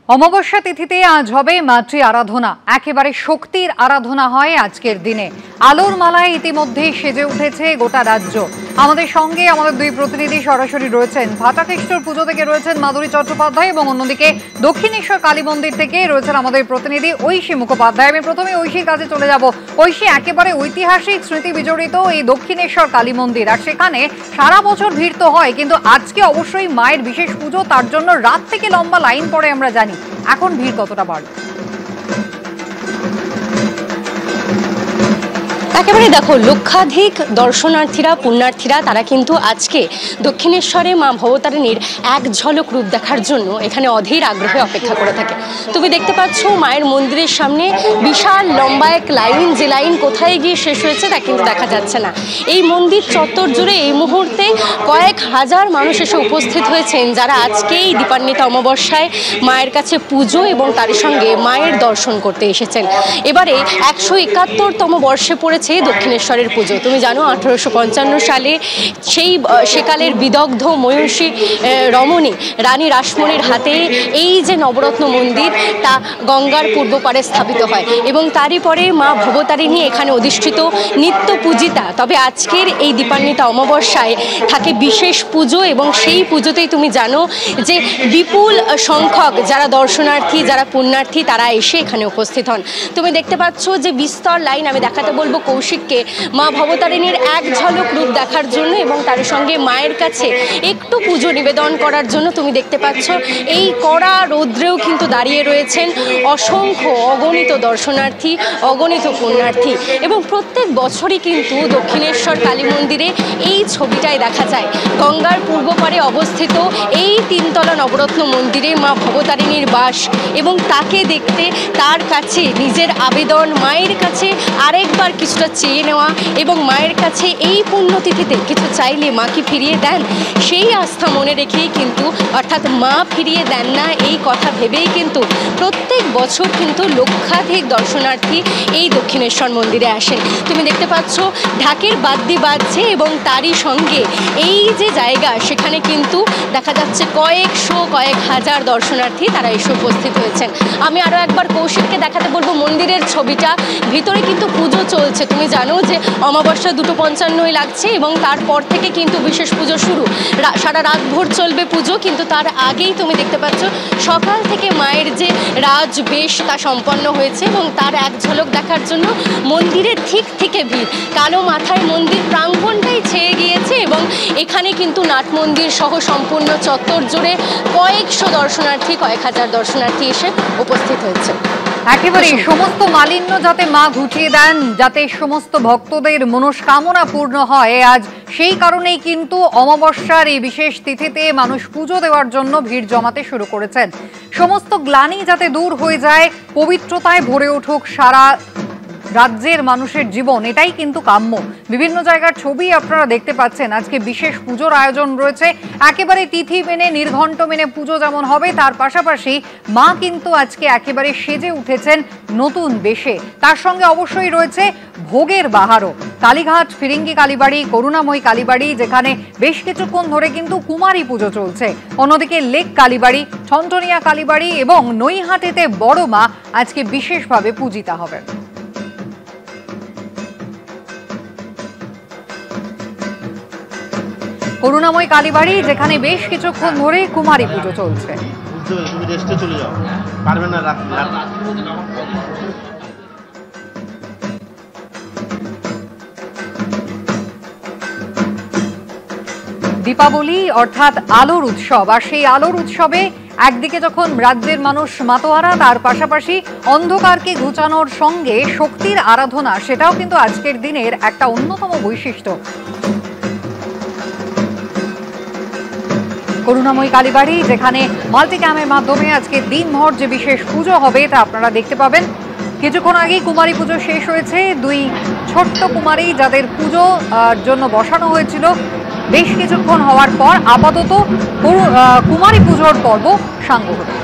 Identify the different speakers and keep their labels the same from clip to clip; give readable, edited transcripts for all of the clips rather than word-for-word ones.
Speaker 1: অমাবস্যা তিথিতে আজ হবে মাতৃ আরাধনা। একেবারে শক্তির আরাধনা হয় আজকের দিনে। আলোর মালায় ইতিমধ্যেই সেজে উঠেছে গোটা রাজ্য। আমাদের সঙ্গে আমাদের দুই প্রতিনিধি সরাসরি রয়েছেন। ভাটাকেশ্বর পুজো থেকে রয়েছেন মাধুরী চট্টোপাধ্যায় এবং অন্যদিকে দক্ষিণেশ্বর কালী মন্দির থেকে রয়েছেন আমাদের প্রতিনিধি ঐশী মুখোপাধ্যায়। আমি প্রথমে ঐশীর কাছে চলে যাব। ঐশী, একেবারে ঐতিহাসিক স্মৃতি বিজড়িত এই দক্ষিণেশ্বর কালী মন্দির, আর সেখানে সারা বছর ভিড় তো হয়, কিন্তু আজকে অবশ্যই মায়ের বিশেষ পুজো, তার জন্য রাত থেকে লম্বা লাইন পড়ে আমরা জানি। এখন ভিড় কতটা বাড়বে?
Speaker 2: একেবারে দেখো, লক্ষাধিক দর্শনার্থীরা পুণ্যার্থীরা তারা কিন্তু আজকে দক্ষিণেশ্বরে মা ভবতারিণীর এক ঝলক রূপ দেখার জন্য এখানে অধীর আগ্রহে অপেক্ষা করে থাকে। তুমি দেখতে পাচ্ছ মায়ের মন্দিরের সামনে বিশাল লম্বা এক লাইন, যে লাইন কোথায় গিয়ে শেষ হয়েছে তা কিন্তু দেখা যাচ্ছে না। এই মন্দির চত্বর জুড়ে এই মুহূর্তে কয়েক হাজার মানুষ এসে উপস্থিত হয়েছেন, যারা আজকেই দীপান্বিতা অমাবস্যায় মায়ের কাছে পুজো এবং তার সঙ্গে মায়ের দর্শন করতে এসেছেন। এবারে 171তম বর্ষে পড়েছে দক্ষিণেশ্বরের পুজো। তুমি জানো 1855 সালে সেকালের বিদগ্ধ ময়ূষী রমণী রানী রাসমণির হাতে এই যে নবরত্ন মন্দির তা গঙ্গার পূর্ব পারে স্থাপিত হয় এবং তারই পরে মা ভবতারিণী এখানে অধিষ্ঠিত নিত্য পূজিতা। তবে আজকের এই দীপান্বিতা অমাবস্যায় থাকে বিশেষ পুজো এবং সেই পুজোতেই তুমি জানো যে বিপুল সংখ্যক যারা দর্শনার্থী, যারা পুণ্যার্থী, তারা এসে এখানে উপস্থিত হন। তুমি দেখতে পাচ্ছ যে বিস্তর লাইন। আমি দেখাতে বলবো কৌশিককে মা ভবতারিণীর এক ঝলক রূপ দেখার জন্য এবং তার সঙ্গে মায়ের কাছে একটু পুজো নিবেদন করার জন্য। তুমি দেখতে পাচ্ছ এই কড়া রৌদ্রেও কিন্তু দাঁড়িয়ে রয়েছেন অসংখ্য অগণিত দর্শনার্থী, অগণিত পুণ্যার্থী এবং প্রত্যেক বছরই কিন্তু দক্ষিণেশ্বর কালী মন্দিরে এই ছবিটাই দেখা যায়। গঙ্গার পূর্ব পারে অবস্থিত এই তিনতলা নবরত্ন মন্দিরে মা ভবতারিণীর বাস এবং তাকে দেখতে, তার কাছে নিজের আবেদন, মায়ের কাছে আরেকবার কিছুটা চেয়ে নেওয়া এবং মায়ের কাছে এই পুণ্যতিথিতে কিছু চাইলে মা কি ফিরিয়ে দেন সেই আস্থা মনে রেখেই কিন্তু, অর্থাৎ মা ফিরিয়ে দেন না এই কথা ভেবেই কিন্তু প্রত্যেক বছর কিন্তু লক্ষাধিক দর্শনার্থী এই দক্ষিণেশ্বর মন্দিরে আসেন। তুমি দেখতে পাচ্ছ ঢাকের বাদ্যি বাজছে এবং তারই সঙ্গে এই যে জায়গা সেখানে কিন্তু দেখা যাচ্ছে কয়েকশো, কয়েক হাজার দর্শনার্থী তারা এসে উপস্থিত হয়েছেন। আমি আরও একবার কৌশিককে দেখাতে বলবো মন্দিরের ছবিটা। ভিতরে কিন্তু পুজো চলছে। তুমি জানো যে অমাবস্যা 2:55 লাগছে এবং তারপর থেকে কিন্তু বিশেষ পুজো শুরু। সারা রাত ভোর চলবে পুজো, কিন্তু তার আগেই তুমি দেখতে পাচ্ছ সকাল থেকে মায়ের যে রাজবেশ তা সম্পন্ন হয়েছে এবং তার এক ঝলক দেখার জন্য মন্দিরের ঠিক থেকে ভিড়। কালো মাথায় মন্দির প্রাঙ্গণটাই ছেয়ে গিয়েছে এবং এখানে কিন্তু নাট মন্দির সহ সম্পূর্ণ চত্বর জুড়ে কয়েকশো দর্শনার্থী, কয়েক হাজার দর্শনার্থী এসে উপস্থিত হয়েছে।
Speaker 1: একেবারে সমস্ত মালিন্য যাতে মা ঘুচিয়ে দেন, যাতে সমস্ত ভক্তদের মনস্কামনা পূর্ণ হয়, আজ সেই কারণেই কিন্তু অমাবস্যার এই বিশেষ তিথিতে মানুষ পুজো দেওয়ার জন্য ভিড় জমাতে শুরু করেছেন। সমস্ত গ্লানি যাতে দূর হয়ে যায়, পবিত্রতায় ভরে উঠুক সারা রাজ্যের মানুষের জীবন, এটাই কিন্তু কাম্য। বিভিন্ন জায়গার ছবি আপনারা দেখতে পাচ্ছেন। আজকে বিশেষ পুজোর আয়োজন রয়েছে, একেবারে তিথি মেনে, নির্ঘণ্ট মেনে পুজো যেমন হবে, তার পাশাপাশি মা কিন্তু আজকে একেবারে সেজে উঠেছেন নতুন বেশে। তার সঙ্গে অবশ্যই রয়েছে ভোগের বাহারও। কালীঘাট, ফিরিঙ্গি কালীবাড়ি, করুণাময়ী কালীবাড়ি, যেখানে বেশ কিছুক্ষণ ধরে কিন্তু কুমারী পুজো চলছে। অন্যদিকে লেক কালীবাড়ি, ছন্টনিয়া কালীবাড়ি এবং নৈহাটিতে বড় মা আজকে বিশেষভাবে পূজিতা হবেন। করুণাময়ী কালীবাড়ি, যেখানে বেশ কিছুক্ষণ ধরে কুমারী পুজো চলছে। দীপাবলি অর্থাৎ আলোর উৎসব, আর সেই আলোর উৎসবে একদিকে যখন রাজ্যের মানুষ মাতোয়ারা, তার পাশাপাশি অন্ধকারকে ঘুচানোর সঙ্গে শক্তির আরাধনা, সেটাও কিন্তু আজকের দিনের একটা অন্যতম বৈশিষ্ট্য। করুণাময়ী কালীবাড়ি, যেখানে মাল্টিক্যামের মাধ্যমে আজকে দিনভর যে বিশেষ পুজো হবে তা আপনারা দেখতে পাবেন। কিছুক্ষণ আগেই কুমারী পুজো শেষ হয়েছে। দুই ছোট্ট কুমারী যাদের পুজো জন্য বসানো হয়েছিল, বেশ কিছুক্ষণ হওয়ার পর আপাতত কুমারী পুজোর পর্ব সাঙ্গ হলো।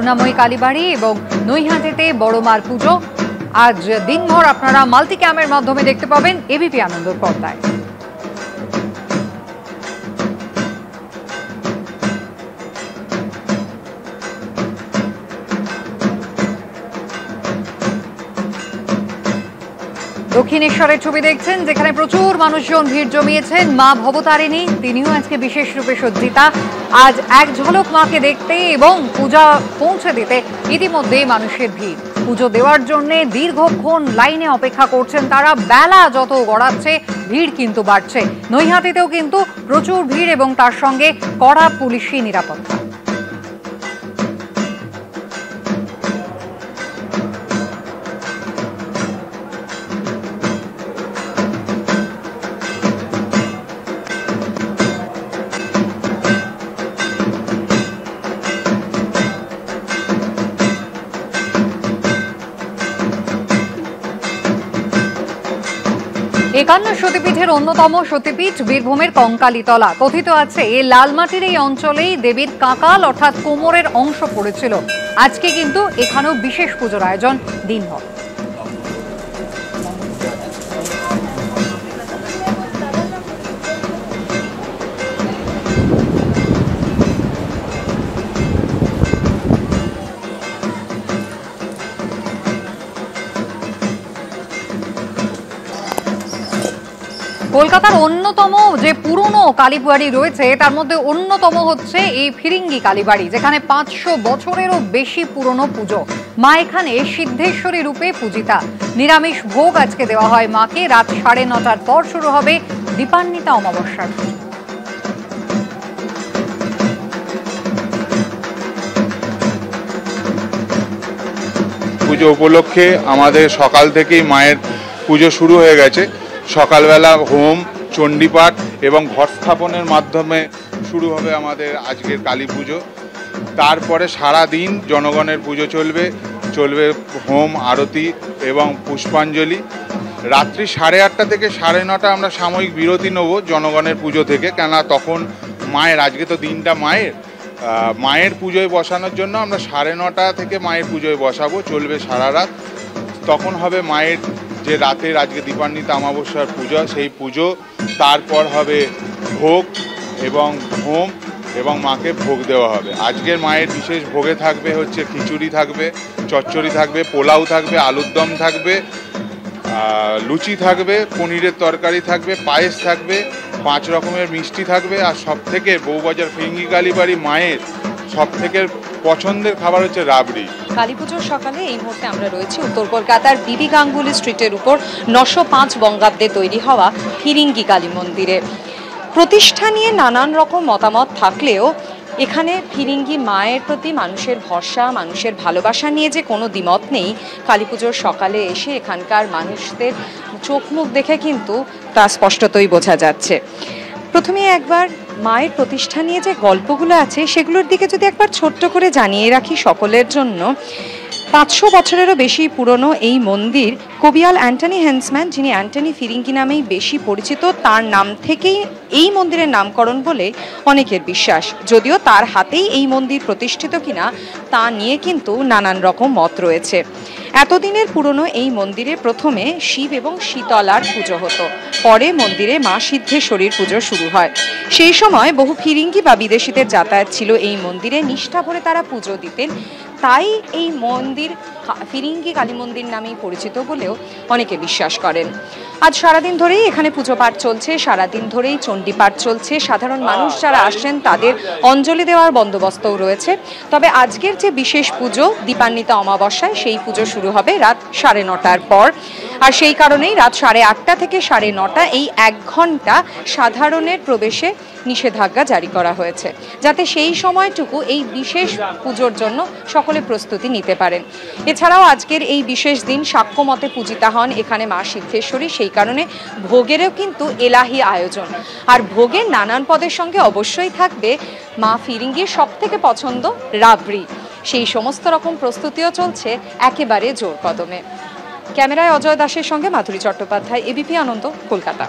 Speaker 1: করুণাময়ী কালীবাড়ি এবং নৈহাটিতে বড় মার পুজো। আজ দিনভর আপনারা মাল্টি ক্যামের মাধ্যমে দেখতে পাবেন এবিপি আনন্দর পর্দায়। দক্ষিণেশ্বরের ছবি দেখছেন, যেখানে প্রচুর মানুষজন ভিড় জমিয়েছেন। মা ভবতারিণী তিনিও আজকে বিশেষ রূপে সজ্জিতা। আজ এক ঝলক মাকে দেখতে এবং পূজা পৌঁছে দিতে ইতিমধ্যেই মানুষের ভিড়। পুজো দেওয়ার জন্য দীর্ঘক্ষণ লাইনে অপেক্ষা করছেন তারা। বেলা যত গড়াচ্ছে ভিড় কিন্তু বাড়ছে। নৈহাটিতেও কিন্তু প্রচুর ভিড় এবং তার সঙ্গে কড়া পুলিশি নিরাপত্তা। একান্ন সতীপীঠের অন্যতম সতীপীঠ বীরভূমের কঙ্কালীতলা। কথিত আছে লালমাটির এই অঞ্চলেই দেবীর কাঁকাল অর্থাৎ কোমরের অংশ পড়েছিল। আজকে কিন্তু এখানেও বিশেষ পুজোর আয়োজন দিনভর। কলকাতার অন্যতম যে পুরনো কালীবাড়ি রয়েছে তার মধ্যে অন্যতম হচ্ছে এই ফিরিঙ্গি কালীবাড়ি, যেখানে 500 বছরেরও বেশি পুরনো পুজো। মা এখানে সিদ্ধেশ্বরী রূপে পূজিতা। নিরামিষ ভোগ আজকে দেওয়া হয় মাকে। রাত 9:30টার পর শুরু হবে দীপান্বিতা অমাবস্যার
Speaker 3: পুজো উপলক্ষে আমাদের সকাল থেকেই মায়ের পুজো শুরু হয়ে গেছে। সকালবেলা হোম, চণ্ডীপাঠ এবং ঘট স্থাপনের মাধ্যমে শুরু হবে আমাদের আজকের কালী পুজো। তারপরে সারা দিন জনগণের পুজো চলবে হোম, আরতি এবং পুষ্পাঞ্জলি। রাত্রি 8:30 থেকে 9:30 আমরা সাময়িক বিরতি নেব জনগণের পুজো থেকে, কেননা তখন মায়ের আজকে তো দিনটা মায়ের পুজোয় বসানোর জন্য আমরা 9:30 থেকে মায়ের পুজোয় বসাবো। চলবে সারা রাত। তখন হবে মায়ের যে রাতের আজকে দীপান্বিতা অমাবস্যার পুজো, সেই পুজো। তারপর হবে ভোগ এবং হোম এবং মাকে ভোগ দেওয়া হবে। আজকের মায়ের বিশেষ ভোগে থাকবে হচ্ছে খিচুড়ি থাকবে, চচ্চড়ি থাকবে, পোলাও থাকবে, আলুর দম থাকবে, লুচি থাকবে, পনিরের তরকারি থাকবে, পায়েস থাকবে, 5 রকমের মিষ্টি থাকবে। আর সবথেকে বউবাজার ফিরিঙ্গি কালীবাড়ি মায়ের সবথেকে পছন্দের খাবার হচ্ছে রাবড়ি।
Speaker 4: কালী পুজোর সকালে এই মুহূর্তে আমরা রয়েছি উত্তর কলকাতার বিবি গাঙ্গুলি স্ট্রিটের উপর 905 বঙ্গাব্দে তৈরি হওয়া ফিরিঙ্গি কালী মন্দিরে। প্রতিষ্ঠা নিয়ে নানান রকম মতামত থাকলেও এখানে ফিরিঙ্গি মায়ের প্রতি মানুষের ভরসা, মানুষের ভালোবাসা নিয়ে যে কোনো দ্বিমত নেই। কালী পুজোর সকালে এসে এখানকার মানুষদের চোখ মুখ দেখে কিন্তু তা স্পষ্টতই বোঝা যাচ্ছে। প্রথমে একবার মায়ের প্রতিষ্ঠা নিয়ে যে গল্পগুলো আছে সেগুলোর দিকে যদি একবার ছোট্ট করে জানিয়ে রাখি সকলের জন্য। 500 বছরেরও বেশি পুরনো এই মন্দির কবিয়াল অ্যান্টনি হেন্সম্যান, যিনি অ্যান্টনি ফিরিঙ্গি নামেই বেশি পরিচিত, তার নাম থেকেই এই মন্দিরের নামকরণ বলে অনেকের বিশ্বাস। যদিও তার হাতেই এই মন্দির প্রতিষ্ঠিত কিনা তা নিয়ে কিন্তু নানান রকম মত রয়েছে। এতদিনের পুরনো এই মন্দিরে প্রথমে শিব এবং শীতলার পুজো হতো, পরে মন্দিরে মা সিদ্ধেশ্বরীর পুজো শুরু হয়। সেই সময় বহু ফিরিঙ্গি বা বিদেশিদের যাতায়াত ছিল এই মন্দিরে। নিষ্ঠা ভরে তারা পুজো দিতেন, তাই এই মন্দির ফিরিঙ্গি কালী মন্দির নামেই পরিচিত বলেও অনেকে বিশ্বাস করেন। আজ সারাদিন ধরেই এখানে পুজো পাঠ চলছে, সারাদিন ধরেই চণ্ডীপাঠ চলছে। সাধারণ মানুষ যারা আসছেন তাদের অঞ্জলি দেওয়ার বন্দোবস্তও রয়েছে। তবে আজকের যে বিশেষ পুজো দীপান্বিতা অমাবস্যায়, সেই পুজো শুরু হবে রাত 9:30টার পর। আর সেই কারণেই রাত 8:30 থেকে 9:30 এই 1 ঘন্টা সাধারণের প্রবেশে নিষেধাজ্ঞা জারি করা হয়েছে, যাতে সেই সময়টুকু এই বিশেষ পুজোর জন্য সকলে প্রস্তুতি নিতে পারেন। এছাড়াও আজকের এই বিশেষ দিন সাক্ষ্য মতে পূজিতা হন এখানে মা সিদ্ধেশ্বরী। সেই কারণে ভোগেরও কিন্তু এলাহি আয়োজন। আর ভোগের নানান পদের সঙ্গে অবশ্যই থাকবে মা ফিরিঙ্গির সবথেকে পছন্দ রাবড়ি। সেই সমস্ত রকম প্রস্তুতিও চলছে একেবারে জোর কদমে। ক্যামেরায় অজয় দাসের সঙ্গে মাধুরী চট্টোপাধ্যায়, এবিপি আনন্দ, কলকাতা।